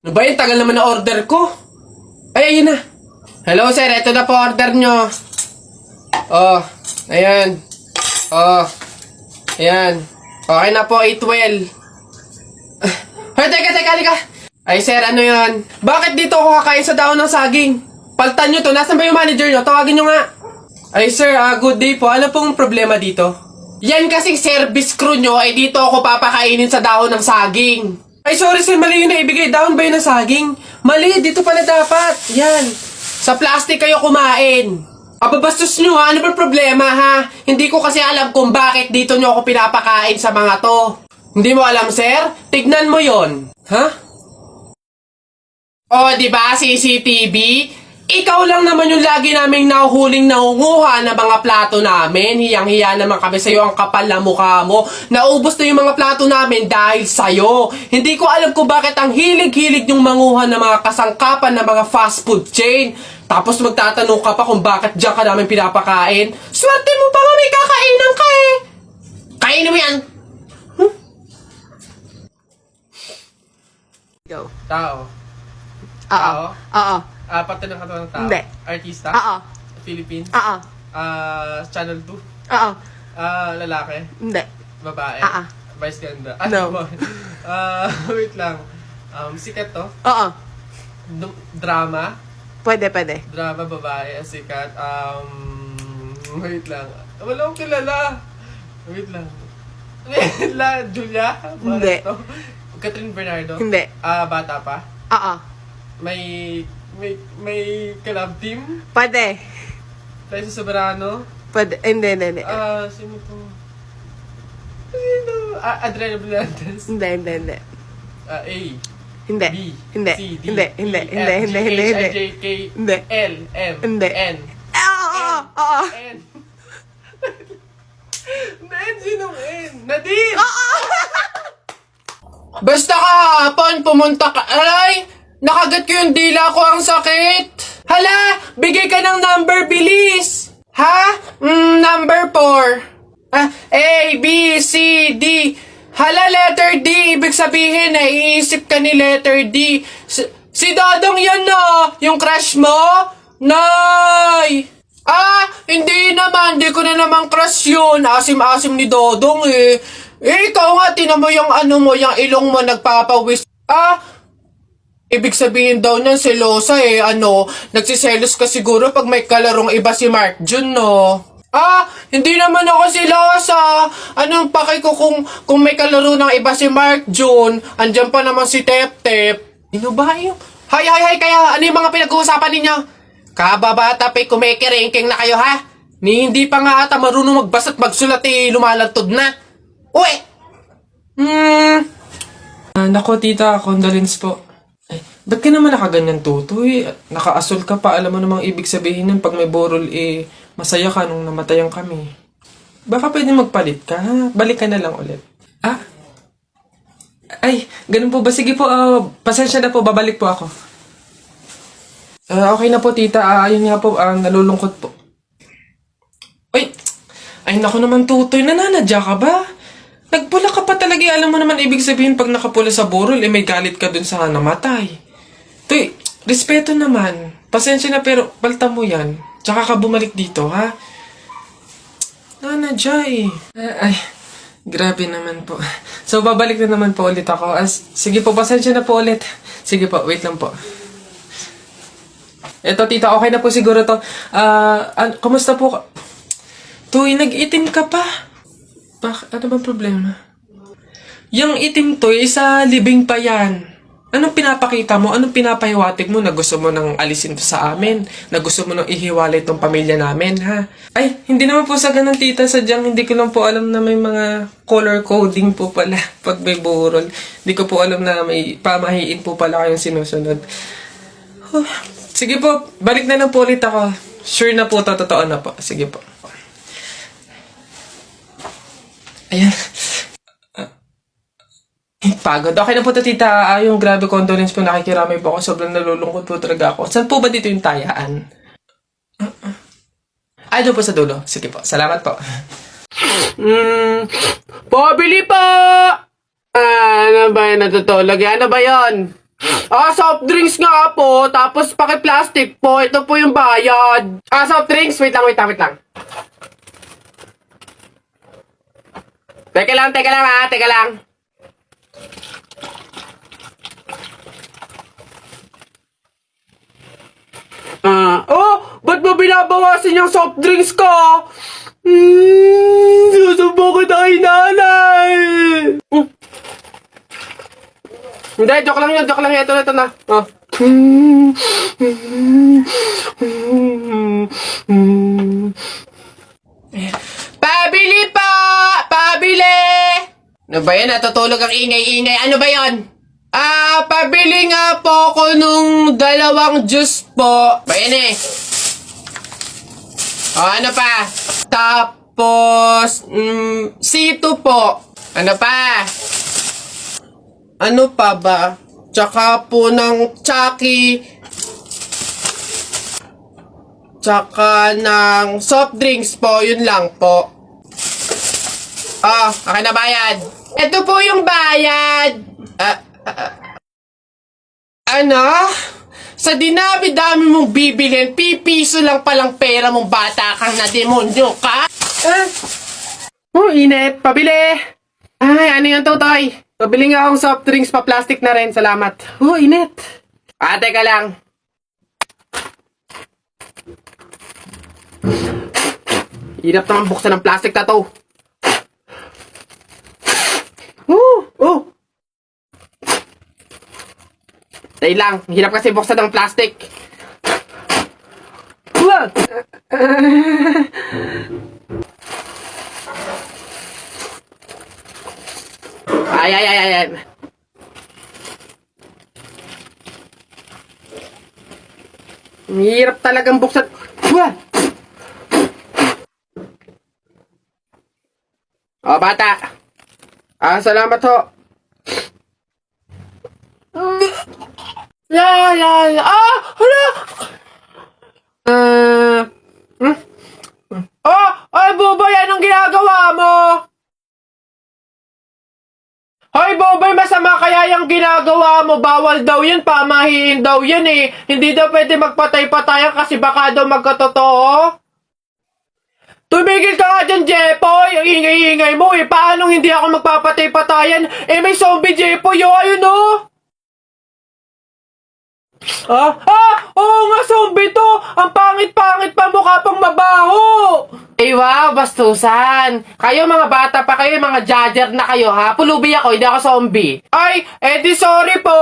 Ano ba yun? Tagal naman na order ko. Ay, ayun na. Hello, sir. Ito na po order nyo. Oh, ayan. Oh, ayan. Okay na po, 812. Hoy, teka, halika. Ay, sir, ano yan? Bakit dito ako kakain sa daon ng saging? Paltan nyo to. Nasaan ba yung manager nyo? Tawagin nyo nga. Ay, sir, good day po. Ano pong problema dito? Yan kasing service crew nyo, ay dito ako papakainin sa dahon ng saging. Ay, sorry sir, mali yung naibigay. Dahon ba yun ng saging? Mali, dito pala dapat. Yan. Sa plastic kayo kumain. Ababastos nyo ha, ano ba problema ha? Hindi ko kasi alam kung bakit dito nyo ako pinapakain sa mga to. Hindi mo alam sir? Tignan mo yon. Ha? O, diba, CCTV? Ikaw lang naman yung lagi naming nahuhuling nangunguha ng mga plato namin. Hiyang-hiya naman kami sa'yo, ang kapal na mukha mo. Naubos na yung mga plato namin dahil sa'yo. Hindi ko alam kung bakit ang hilig-hilig yung manguha ng mga kasangkapan ng mga fast food chain. Tapos magtatanong ka pa kung bakit diyan ka namin pinapakain. Swerte mo pa nga may kakainan ka eh. Kainin mo yan. Go. Tao. Oo. Oo. Parte ng katawan ng tao? Hindi. Artista? Oo. Philippines? Oo. Channel 2? Oo. Lalaki? Hindi. Babae? Oo. Vice ganda? No. Wait lang. Sikat to? Oo. Drama? Pwede. Drama, babae, sikat. Wait lang. Wala akong kilala. Wait lang. Julia? Hindi. Barreto? Catherine Bernardo? Hindi. Bata pa? Oo. May collab team? Pwede. Liza Soberano? Pwede. Hindi. Sino to? Sino? Adriana Blandes? Hindi. A. Hindi. B. Hindi. C. D. Hindi. E, Hindi. F, Hindi. G, Hindi. H, Hindi. I, J, K, Hindi. L, M, Hindi. N. Oo. N. N, sinong N? Nadine! Basta kahapon, pumunta ka. Alay! Nakagat ko yung dila ko, ang sakit. Hala! Bigay ka ng number, bilis! Ha? Number 4. A, B, C, D. Hala, letter D. Ibig sabihin, naiisip ka ni letter D. Si Dodong yan, no? Yung crush mo? Nay! Hindi naman. Hindi ko na naman crush yun. Asim-asim ni Dodong, eh. Ikaw nga, tinan mo yung yung ilong mo nagpapawis. Ibig sabihin daw niyan, selosa eh. Nagsiselos ka siguro pag may kalarong iba si Mark Jun, no? Hindi naman ako selosa. Anong paki ko kung may kalaro ng iba si Mark Jun? Andyan pa naman si Tep-Tep. Ano ba yun? Hay, kaya ano yung mga pinag-uusapan ninyo? Kababata pa kumikiringking na kayo, ha? Hindi pa nga ata marunong magbasa at magsulat eh, lumalantod na. Uy! Nako, tita, condolence po. Ba't ka naman nakaganyan, tutoy? Nakaasol ka pa. Alam mo namang ibig sabihin nun pag may borol, masaya ka nung namatayan kami. Baka pwede magpalit ka, ha? Balik ka na lang ulit. Ay, ganun po ba? Sige po, pasensya na po, babalik po ako. Okay na po, tita. Ayun nga po, nalulungkot po. Ay, naku naman, tutoy. Nananadya ka ba? Nagpula ka pa talaga. Alam mo naman ibig sabihin pag nakapula sa burol, may galit ka dun sa namatay. Tuy, respeto naman. Pasensya na pero palta mo yan. Tsaka ka bumalik dito, ha? Nanadya eh. Ay, grabe naman po. So, babalik na naman po ulit ako. Sige po, pasensya na po ulit. Sige po, wait lang po. Eto, tita, okay na po siguro to. Kumusta po? Tuy, nag-itim ka pa. Ano bang problema? Yung itim to, isa libing pa yan. Anong pinapakita mo? Anong pinapahiwatig mo na gusto mo nang alisin to sa amin? Na gusto mo nang ihiwalay tong pamilya namin, ha? Ay, hindi naman po sa ganun, tita. Sadyang hindi ko lang po alam na may mga color coding po pala pag may burol. Hindi ko po alam na may pamahiin po pala kayong sinusunod. Sige po, balik na lang po ulit ako. Sure na po, totoo na po. Sige po. Ayan. Pagod. Okay na po to, tita. Yung grabe condolence po, nakikiramay po ako. Sobrang nalulungkot po talaga ako. Saan po ba dito yung tayaan? Doon po sa dulo. Sige po. Salamat po. Pabili po! Ano ba yun? Natutulog? Ano ba yun? Soft drinks nga po, tapos paki-plastic po. Ito po yung bayad. Soft drinks. Wait lang. Teka lang teka lang. Ba't mo binabawasan yung soft drinks ko? Susubo ko na kay nanay. Hindi, joke lang yun. Ito na. Pabili pa! Pabili! Ano ba yan? Natutulog ang ingay-ingay. Ano ba yan? Pabili nga po ko nung 2 juice po. Ba yan eh? Ano pa? Tapos, C2 po. Ano pa? Ano pa ba? Tsaka po ng Chucky. Tsaka ng soft drinks po. Yun lang po. Akin na bayad. Ito po yung bayad. Ano? Sa dinami-dami mong bibilhin, pipiso lang palang pera mong bata kang na demonyo ka? Init. Pabili. Ay, ano yung tutoy? Pabili nga akong soft drinks pa plastic na rin. Salamat. Init. Teka lang. Hirap naman buksan ng plastic na to. Dahil lang, hirap kasi buksan ng plastic. Ay. Hirap talagang buksan. Bata. Salamat ho. Hala. Ay, Bobay, anong ginagawa mo? Hoy, Bobay, masama kaya yung ginagawa mo. Bawal daw yun, pamahiin daw yun eh. Hindi daw pwede magpatay-patayan kasi baka daw magkatotoo. Tumigil ka nga dyan, Jepoy! Ang ingay-ingay mo eh. Paano hindi ako magpapatay-patayan? May zombie, Jepoy, ayun oh! Oo nga, zombie to! Ang pangit-pangit pa, mukha pang mabaho! Wow, bastusan! Kayo mga bata pa kayo, mga judger na kayo ha? Pulubi ako, hindi ako zombie. Ay, di sorry po!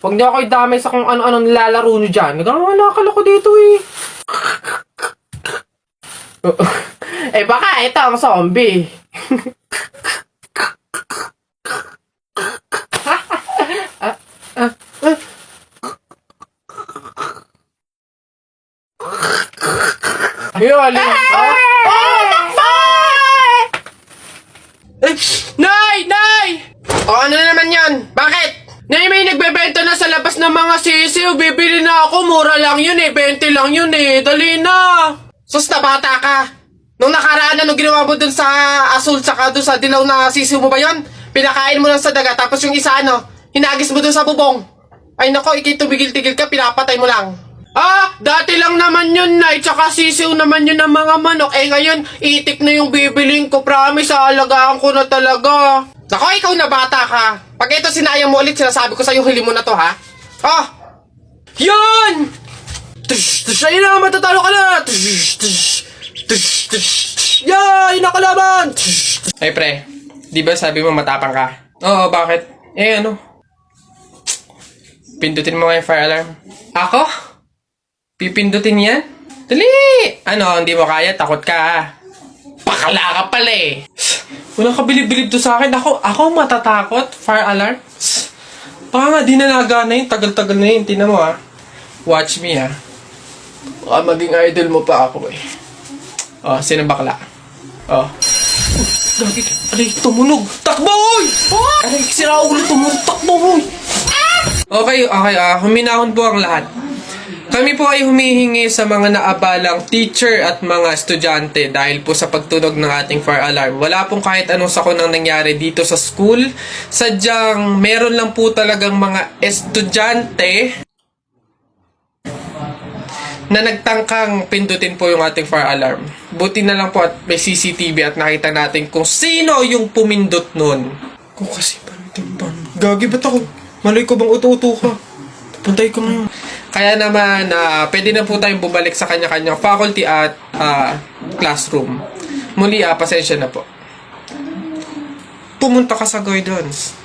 Huwag niyo ako idamay sa kung ano-anong nilalaro niyo dyan. Nagkakalala ko dito eh. Baka ito ang zombie. Ayun, Nay! Ano na naman yan? Bakit? Nay, may nagbebenta na sa labas ng mga sisiw. Bibili na ako. Mura lang yun eh. 20 lang yun eh. Dali na. Sus, na bata ka. Nung nakaraan na, nung ginawa mo dun sa asul tsaka dun sa dilaw na sisiw mo ba yun? Pinakain mo lang sa daga, tapos yung isa hinagis mo dun sa bubong. Ay nako, tumigil-tigil ka, pinapatay mo lang. Dati lang naman yun, Nay, tsaka sisiw naman yun ng mga manok. Ngayon, itik na yung bibiling ko. Promise, aalagaan ko na talaga. Nako, ikaw na bata ka. Pag ito sinayang mo ulit, sinasabi ko sa'yo, huli mo na to, ha? Yun! Ayun na, matatalo ka na! Yay! Nakalaban! Ay, pre. Di ba sabi mo matapang ka? Oo, bakit? Pindutin mo nga yung fire alarm. Ako? Pipindutin yan? Dali! Hindi mo kaya? Takot ka, Pakala ka pala eh. Walang kabilib-bilib to sa akin. Ako matatakot? Fire alarm? Baka nga di na nagana yun. Tagal-tagal na yun. Tingnan mo ha. Watch me ha. Baka maging idol mo pa ako eh. Sino bakla? Gagi. Alay, tumunog. Takbo, oy! Alay, sira ulo tumunog. Takbo, oy! Okay. Huminahon po ang lahat. Kami po ay humihingi sa mga naabalang teacher at mga estudyante dahil po sa pagtunog ng ating fire alarm. Wala pong kahit anong sakunang nangyari dito sa school. Sadyang meron lang po talagang mga estudyante na nagtangkang pindutin po yung ating fire alarm. Buti na lang po at may CCTV at nakita natin kung sino yung pumindot nun. Kung kasi pantimpan. Gagi, ba't ako? Maloy ko bang uto-uto ka? Puntay ko ngayon. Kaya naman, pwede na po tayong bumalik sa kanya-kanyang faculty at classroom. Muli, pasensya na po. Pumunta ka sa guidance.